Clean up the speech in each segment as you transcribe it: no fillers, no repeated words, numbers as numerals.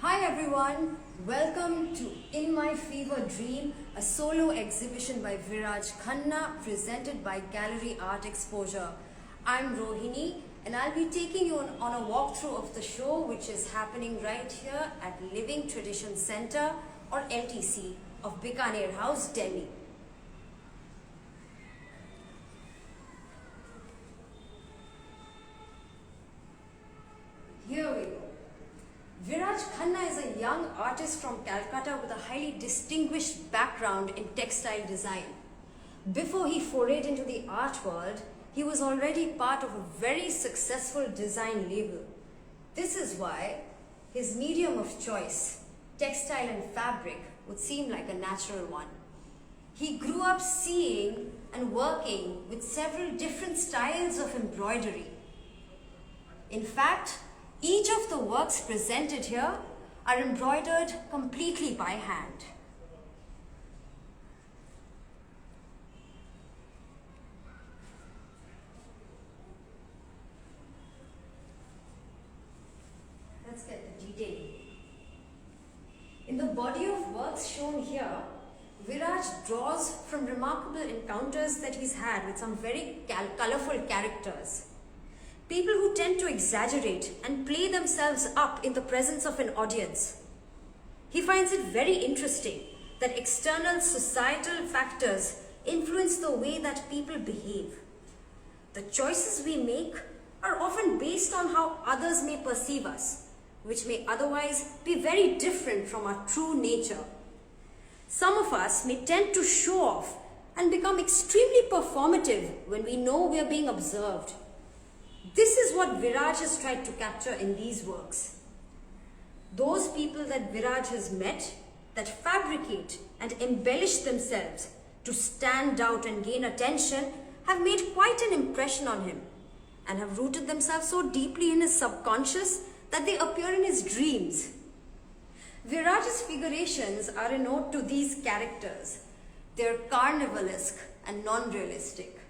Hi everyone, welcome to In My Fever Dream, a solo exhibition by Viraj Khanna presented by Gallery Art Exposure. I'm Rohini and I'll be taking you on a walkthrough of the show which is happening right here at Living Tradition Center or LTC of Bikaner House, Delhi. Here we go. Viraj Khanna is a young artist from Calcutta with a highly distinguished background in textile design. Before he forayed into the art world, he was already part of a very successful design label. This is why his medium of choice, textile and fabric, would seem like a natural one. He grew up seeing and working with several different styles of embroidery. In fact, each of the works presented here are embroidered completely by hand. Let's get the detailing. In the body of works shown here, Viraj draws from remarkable encounters that he's had with some very colorful characters. People who tend to exaggerate and play themselves up in the presence of an audience. He finds it very interesting that external societal factors influence the way that people behave. The choices we make are often based on how others may perceive us, which may otherwise be very different from our true nature. Some of us may tend to show off and become extremely performative when we know we are being observed. This is what Viraj has tried to capture in these works. Those people that Viraj has met that fabricate and embellish themselves to stand out and gain attention have made quite an impression on him and have rooted themselves so deeply in his subconscious that they appear in his dreams. Viraj's figurations are a note to these characters. They're carnivalesque and non-realistic.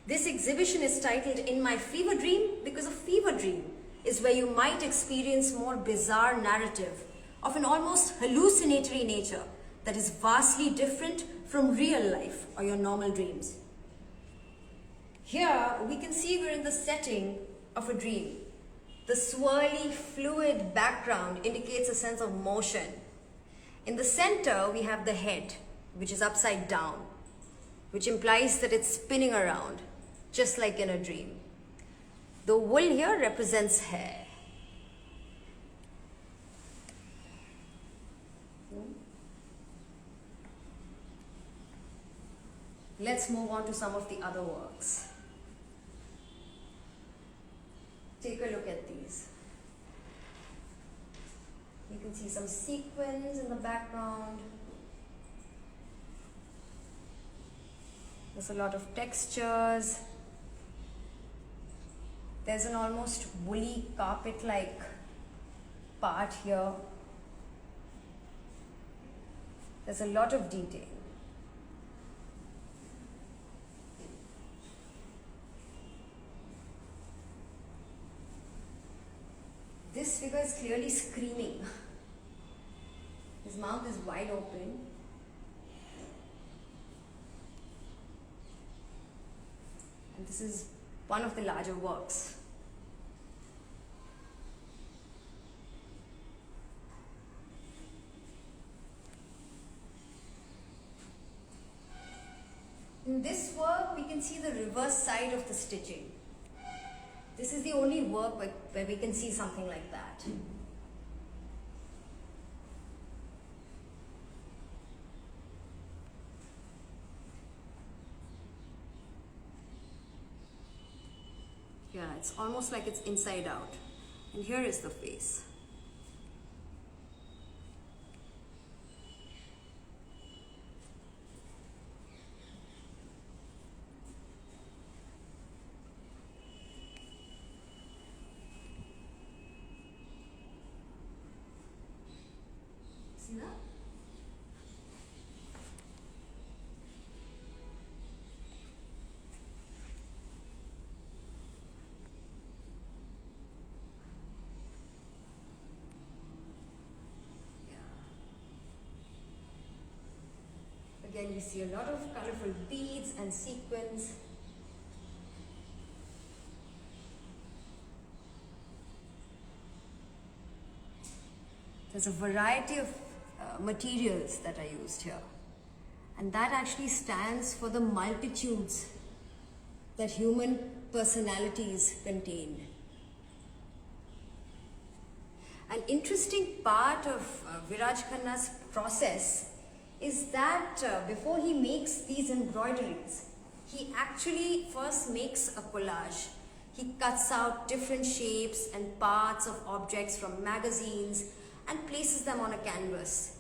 This exhibition is titled In My Fever Dream because a fever dream is where you might experience more bizarre narrative of an almost hallucinatory nature that is vastly different from real life or your normal dreams. Here we can see we're in the setting of a dream. The swirly, fluid background indicates a sense of motion. In the center we have the head, which is upside down, which implies that it's spinning around, just like in a dream. The wool here represents hair. Let's move on to some of the other works. Take a look at these. You can see some sequins in the background. There's a lot of textures. There's an almost woolly carpet-like part here. There's a lot of detail. This figure is clearly screaming. His mouth is wide open. And this is one of the larger works. In this work, we can see the reverse side of the stitching. This is the only work where we can see something like that. Yeah, it's almost like it's inside out. And here is the face. See that? we see a lot of colorful beads and sequins. There's a variety of materials that are used here. And that actually stands for the multitudes that human personalities contain. An interesting part of Viraj Khanna's process is that before he makes these embroideries, he actually first makes a collage. He cuts out different shapes and parts of objects from magazines and places them on a canvas.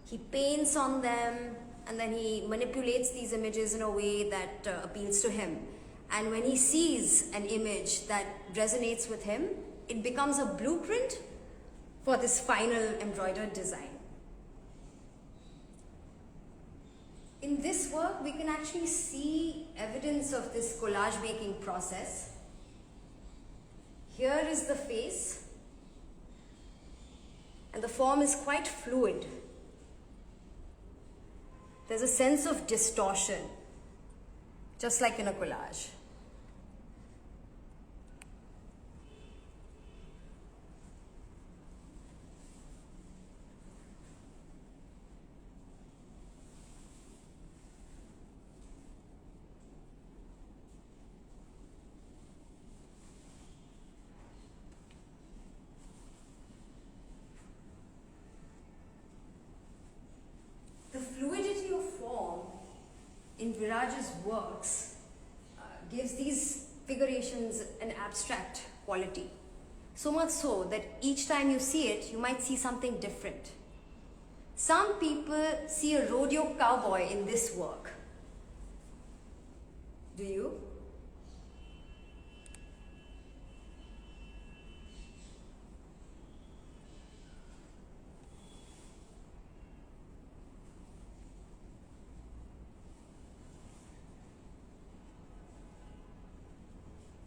He paints on them and then he manipulates these images in a way that appeals to him. And when he sees an image that resonates with him, it becomes a blueprint for this final embroidered design. In this work, we can actually see evidence of this collage making process. Here is the face, and the form is quite fluid. There's a sense of distortion, just like in a collage. The fluidity of form in Viraj's works gives these figurations an abstract quality. So much so that each time you see it, you might see something different. Some people see a rodeo cowboy in this work. Do you?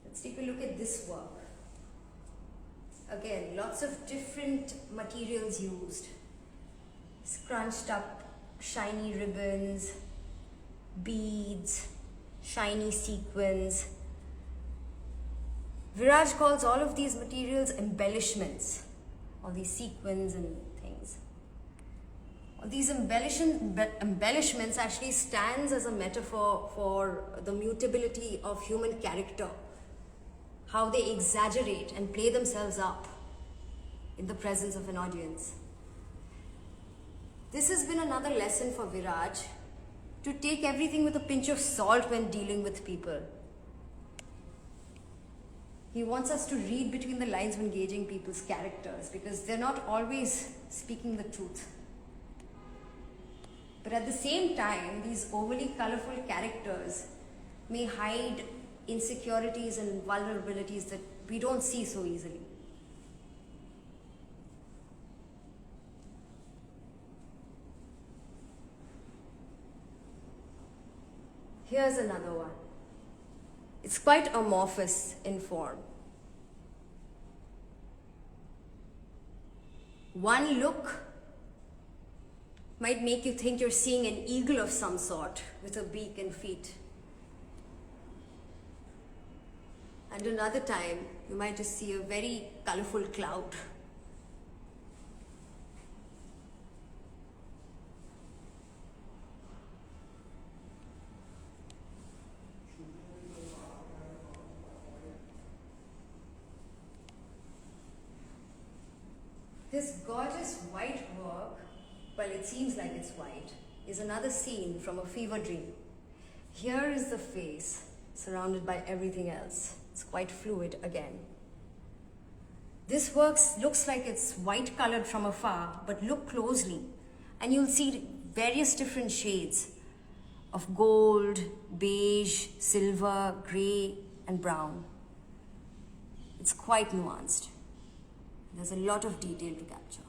Let's take a look at this work. Again, lots of different materials used. Scrunched up shiny ribbons, beads, shiny sequins. Viraj calls all of these materials embellishments, all these sequins and things. All these embellishments actually stands as a metaphor for the mutability of human character. How they exaggerate and play themselves up in the presence of an audience. This has been another lesson for Viraj, to take everything with a pinch of salt when dealing with people. He wants us to read between the lines when gauging people's characters, because they're not always speaking the truth. But at the same time, these overly colorful characters may hide insecurities and vulnerabilities that we don't see so easily. Here's another one. It's quite amorphous in form. One look might make you think you're seeing an eagle of some sort with a beak and feet. And another time, you might just see a very colorful cloud. This gorgeous white work, well, it seems like it's white, is another scene from a fever dream. Here is the face, surrounded by everything else. It's quite fluid again. This work looks like it's white colored from afar, but look closely and you'll see various different shades of gold, beige, silver, grey and brown. It's quite nuanced. There's a lot of detail to capture.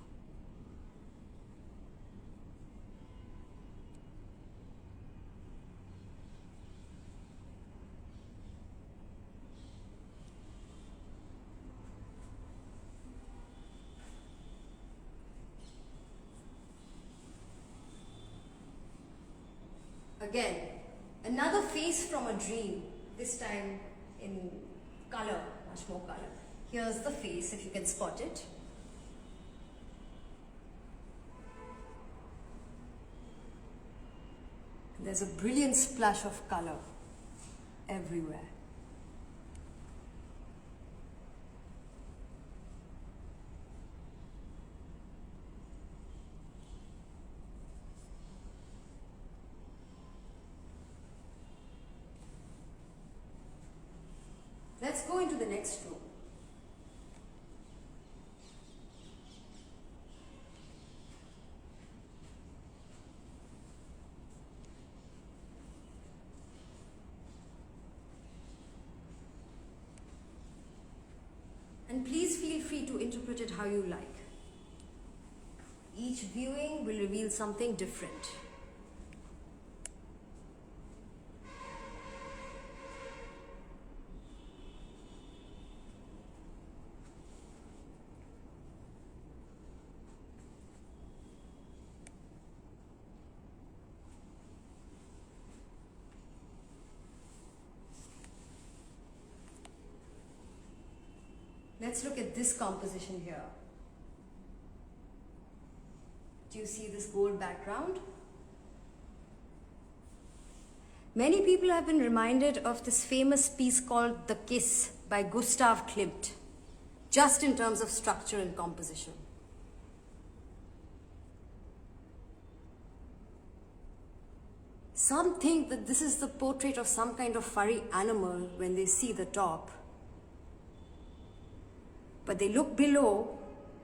Again, another face from a dream, this time in color, much more color. Here's the face, if you can spot it. There's a brilliant splash of color everywhere. Let's go into the next room. And please feel free to interpret it how you like. Each viewing will reveal something different. Let's look at this composition here. Do you see this gold background? Many people have been reminded of this famous piece called The Kiss by Gustav Klimt, just in terms of structure and composition. Some think that this is the portrait of some kind of furry animal when they see the top. But they look below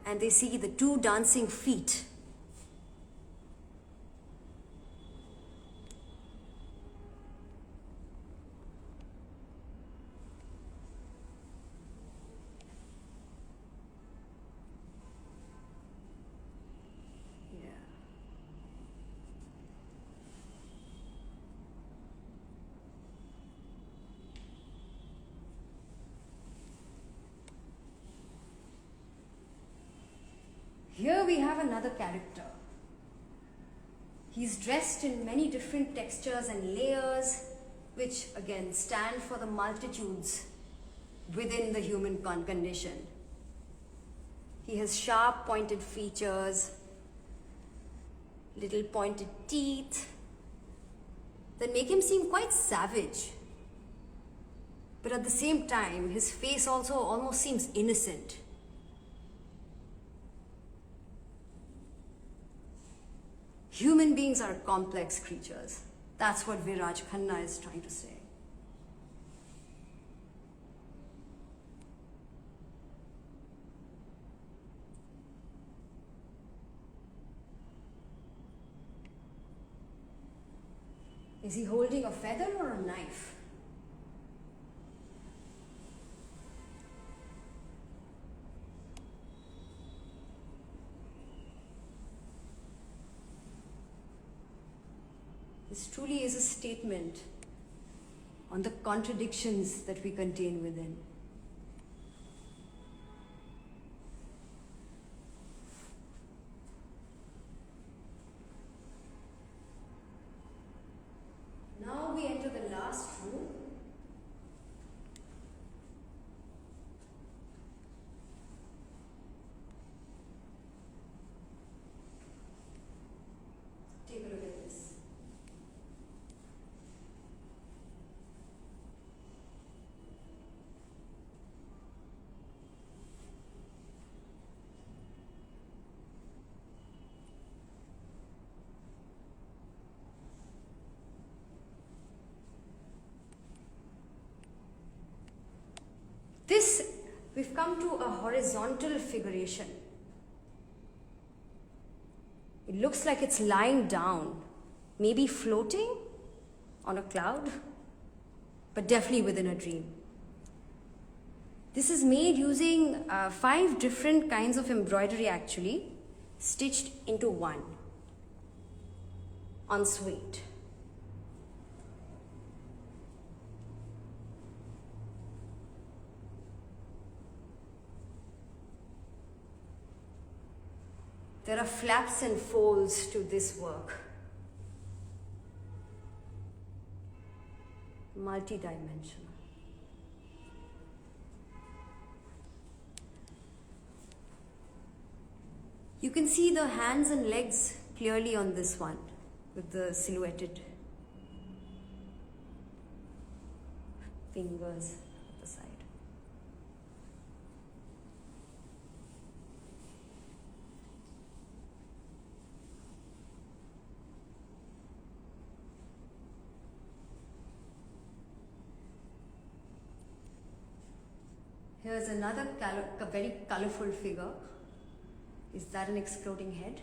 and they see the two dancing feet. Yeah. Here we have another character. He's dressed in many different textures and layers, which again stand for the multitudes within the human condition. He has sharp pointed features, little pointed teeth that make him seem quite savage. But at the same time, his face also almost seems innocent. Human beings are complex creatures. That's what Viraj Khanna is trying to say. Is he holding a feather or a knife? This truly is a statement on the contradictions that we contain within. Now we enter the last room. Take a look at this. This, we've come to a horizontal figuration. It looks like it's lying down, maybe floating on a cloud, but definitely within a dream. This is made using 5 different kinds of embroidery actually, stitched into one on suede. There are flaps and folds to this work. multi-dimensional. You can see the hands and legs clearly on this one with the silhouetted fingers at the side. Here's another very colorful figure. Is that an exploding head?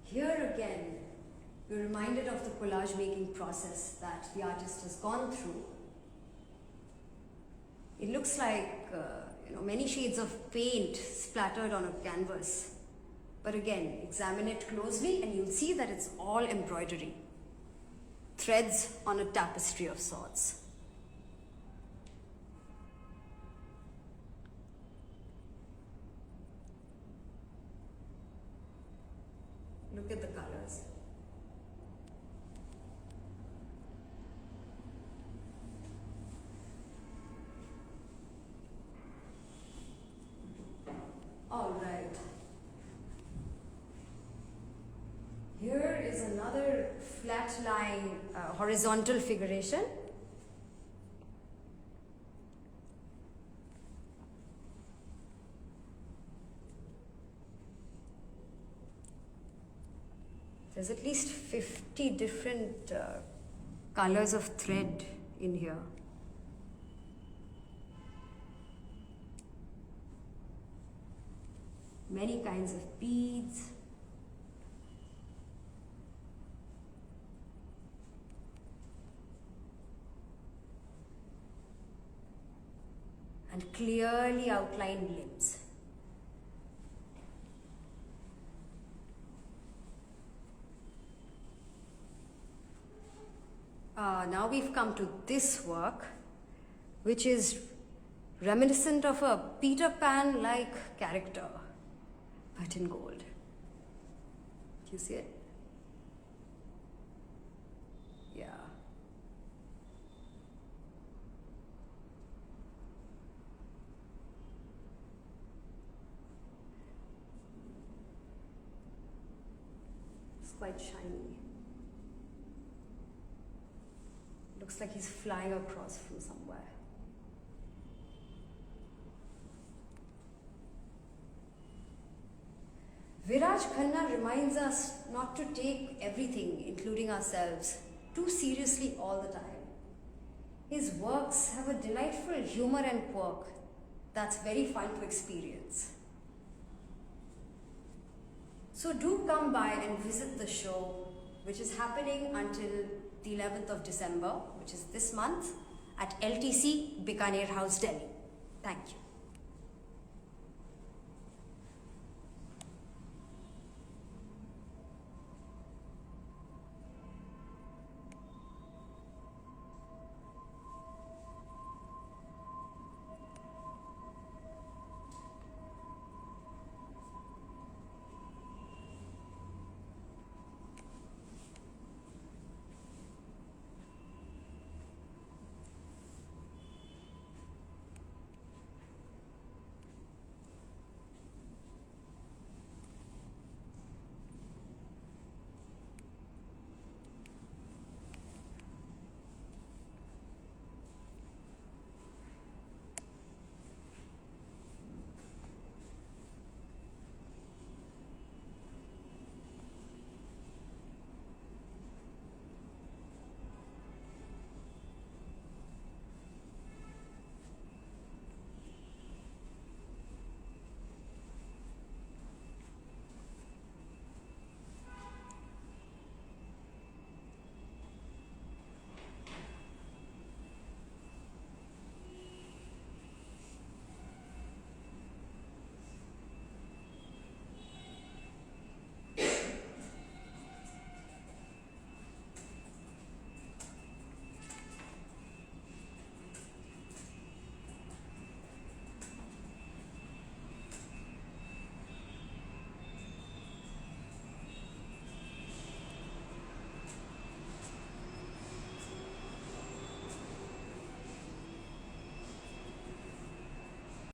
Here again, we're reminded of the collage making process that the artist has gone through. It looks like many shades of paint splattered on a canvas. But again, examine it closely and you'll see that it's all embroidery. Threads on a tapestry of sorts. Look at the colors. All right. Here is another flat line horizontal figuration. There's at least 50 different colors of thread in here. Many kinds of beads. And clearly outlined limbs. Now we've come to this work, which is reminiscent of a Peter Pan-like character, but in gold. Do you see it? Yeah. It's quite shiny. Looks like he's flying across from somewhere. Viraj Khanna reminds us not to take everything, including ourselves, too seriously all the time. His works have a delightful humor and quirk that's very fun to experience. So do come by and visit the show, which is happening until the 11th of December, which is this month, at LTC Bikaner House, Delhi. Thank you.